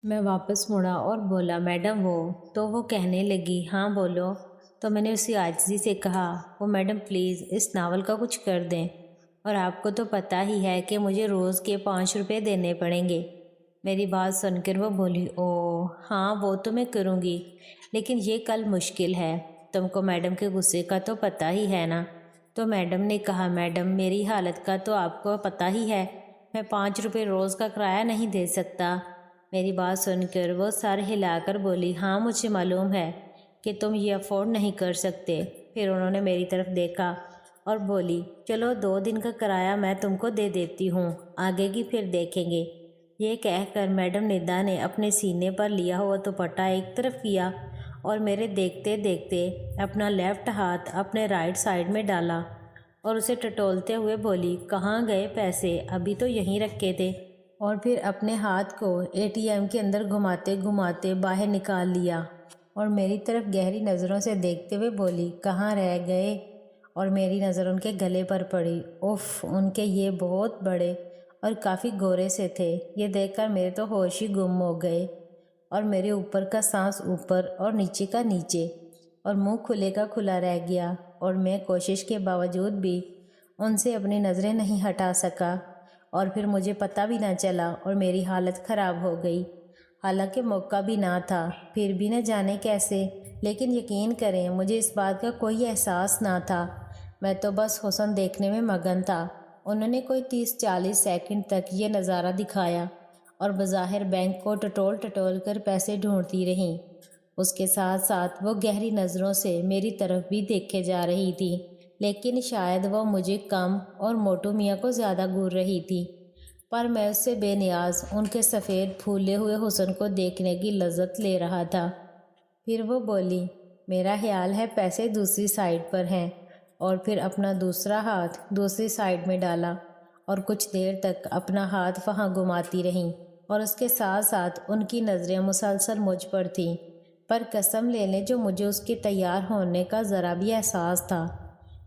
میں واپس مڑا اور بولا میڈم وہ کہنے لگی ہاں بولو۔ تو میں نے اسی عاجزی سے کہا وہ میڈم پلیز اس ناول کا کچھ کر دیں، اور آپ کو تو پتہ ہی ہے کہ مجھے روز کے 5 روپے دینے پڑیں گے۔ میری بات سن کر وہ بولی ہاں وہ تو میں کروں گی، لیکن یہ کل مشکل ہے، تم کو میڈم کے غصے کا تو پتہ ہی ہے نا۔ تو میڈم نے کہا میڈم میری حالت کا تو آپ کو پتہ ہی ہے، میں 5 روپے روز کا کرایہ نہیں دے سکتا۔ میری بات سن کر وہ سر ہلا کر بولی ہاں مجھے معلوم ہے کہ تم یہ افورڈ نہیں کر سکتے۔ پھر انہوں نے میری طرف دیکھا اور بولی چلو 2 دن کا کرایہ میں تم کو دے دیتی ہوں، آگے کی پھر دیکھیں گے۔ یہ کہہ کر میڈم ندا نے اپنے سینے پر لیا ہوا دوپٹہ ایک طرف کیا اور میرے دیکھتے دیکھتے اپنا لیفٹ ہاتھ اپنے رائٹ سائڈ میں ڈالا اور اسے ٹٹولتے ہوئے بولی کہاں گئے پیسے، ابھی تو یہیں رکھے تھے۔ اور پھر اپنے ہاتھ کو ATM کے اندر گھماتے گھماتے باہر نکال لیا اور میری طرف گہری نظروں سے دیکھتے ہوئے بولی کہاں رہ گئے، اور میری نظر ان کے گلے پر پڑی۔ اف، ان کے یہ بہت بڑے اور کافی گورے سے تھے۔ یہ دیکھ کر میرے تو ہوش ہی گم ہو گئے اور میرے اوپر کا سانس اوپر اور نیچے کا نیچے اور منہ کھلے کا کھلا رہ گیا، اور میں کوشش کے باوجود بھی ان سے اپنی نظریں نہیں ہٹا سکا، اور پھر مجھے پتہ بھی نہ چلا اور میری حالت خراب ہو گئی، حالانکہ موقع بھی نہ تھا، پھر بھی نہ جانے کیسے، لیکن یقین کریں مجھے اس بات کا کوئی احساس نہ تھا، میں تو بس حسن دیکھنے میں مگن تھا۔ انہوں نے کوئی 30-40 سیکنڈ تک یہ نظارہ دکھایا اور بظاہر بینک کو ٹٹول ٹٹول کر پیسے ڈھونڈتی رہیں۔ اس کے ساتھ ساتھ وہ گہری نظروں سے میری طرف بھی دیکھے جا رہی تھی، لیکن شاید وہ مجھے کم اور موٹو میاں کو زیادہ گور رہی تھی، پر میں اس سے بے نیاز ان کے سفید پھولے ہوئے حسن کو دیکھنے کی لذت لے رہا تھا۔ پھر وہ بولی میرا خیال ہے پیسے دوسری سائڈ پر ہیں، اور پھر اپنا دوسرا ہاتھ دوسری سائڈ میں ڈالا اور کچھ دیر تک اپنا ہاتھ وہاں گھماتی رہیں، اور اس کے ساتھ ساتھ ان کی نظریں مسلسل مجھ پر تھیں، پر قسم لے لیں جو مجھے اس کے تیار ہونے کا ذرا بھی احساس تھا۔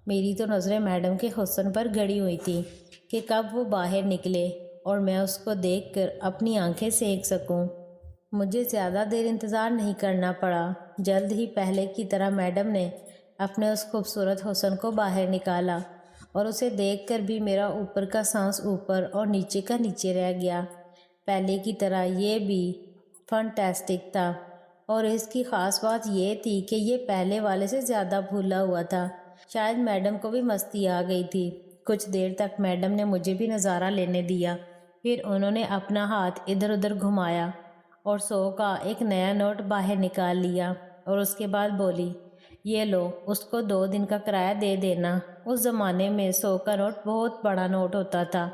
میری تو نظریں میڈم کے حسن پر گڑی ہوئی تھی کہ کب وہ باہر نکلے اور میں اس کو دیکھ کر اپنی آنکھیں سینک سکوں۔ مجھے زیادہ دیر انتظار نہیں کرنا پڑا، جلد ہی پہلے کی طرح میڈم نے اپنے اس خوبصورت حسن کو باہر نکالا، اور اسے دیکھ کر بھی میرا اوپر کا سانس اوپر اور نیچے کا نیچے رہ گیا۔ پہلے کی طرح یہ بھی فنٹاسٹک تھا، اور اس کی خاص بات یہ تھی کہ یہ پہلے والے سے زیادہ پھولا ہوا تھا۔ شاید میڈم کو بھی مستی آ گئی تھی۔ کچھ دیر تک میڈم نے مجھے بھی نظارہ لینے دیا، پھر انہوں نے اپنا ہاتھ ادھر ادھر گھمایا اور 100 کا ایک نیا نوٹ باہر نکال لیا، اور اس کے بعد بولی یہ لو، اس کو 2 دن کا کرایہ دے دینا۔ اس زمانے میں 100 کا نوٹ بہت بڑا نوٹ ہوتا تھا،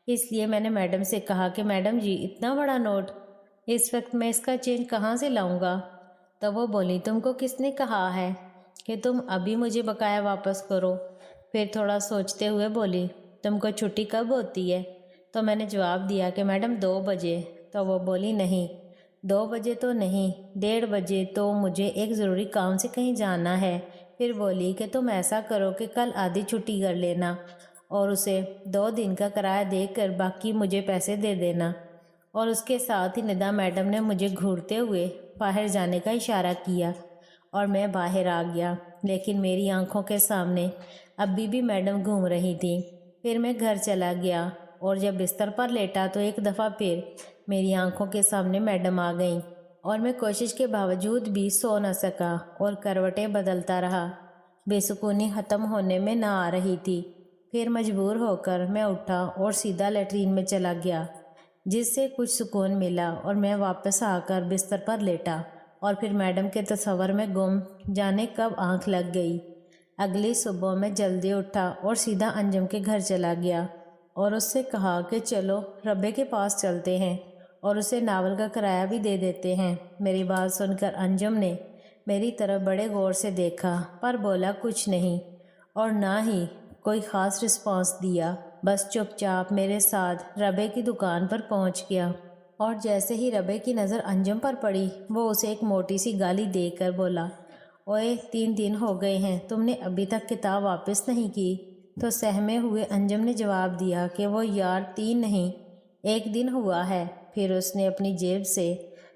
اس لیے میں نے میڈم سے کہا کہ میڈم جی اتنا بڑا نوٹ، اس وقت میں اس کا چینج کہاں سے لاؤں گا؟ تو وہ بولی تم کو کس نے کہا ہے کہ تم ابھی مجھے بقایا واپس کرو؟ پھر تھوڑا سوچتے ہوئے بولی تم کو چھٹی کب ہوتی ہے؟ تو میں نے جواب دیا کہ میڈم 2 بجے۔ تو وہ بولی نہیں 2 بجے تو نہیں، 1:30 بجے، تو مجھے ایک ضروری کام سے کہیں جانا ہے۔ پھر بولی کہ تم ایسا کرو کہ کل آدھی چھٹی کر لینا اور اسے 2 دن کا کرایہ دے کر باقی مجھے پیسے دے دینا، اور اس کے ساتھ ہی ندا میڈم نے مجھے گھورتے ہوئے باہر جانے کا اشارہ کیا اور میں باہر آ گیا، لیکن میری آنکھوں کے سامنے ابھی بھی میڈم گھوم رہی تھی۔ پھر میں گھر چلا گیا اور جب بستر پر لیٹا تو ایک دفعہ پھر میری آنکھوں کے سامنے میڈم آ گئیں، اور میں کوشش کے باوجود بھی سو نہ سکا اور کروٹیں بدلتا رہا، بے سکونی ختم ہونے میں نہ آ رہی تھی۔ پھر مجبور ہو کر میں اٹھا اور سیدھا لیٹرین میں چلا گیا، جس سے کچھ سکون ملا، اور میں واپس آ کر بستر پر لیٹا اور پھر میڈم کے تصور میں گم، جانے کب آنکھ لگ گئی۔ اگلی صبح میں جلدی اٹھا اور سیدھا انجم کے گھر چلا گیا اور اس سے کہا کہ چلو ربے کے پاس چلتے ہیں اور اسے ناول کا کرایہ بھی دے دیتے ہیں۔ میری بات سن کر انجم نے میری طرف بڑے غور سے دیکھا، پر بولا کچھ نہیں اور نہ ہی کوئی خاص رسپانس دیا، بس چپ چاپ میرے ساتھ ربے کی دکان پر پہنچ گیا، اور جیسے ہی ربے کی نظر انجم پر پڑی وہ اسے ایک موٹی سی گالی دے کر بولا اوئے 3 دن ہو گئے ہیں، تم نے ابھی تک کتاب واپس نہیں کی؟ تو سہمے ہوئے انجم نے جواب دیا کہ وہ یار 3 نہیں 1 دن ہوا ہے۔ پھر اس نے اپنی جیب سے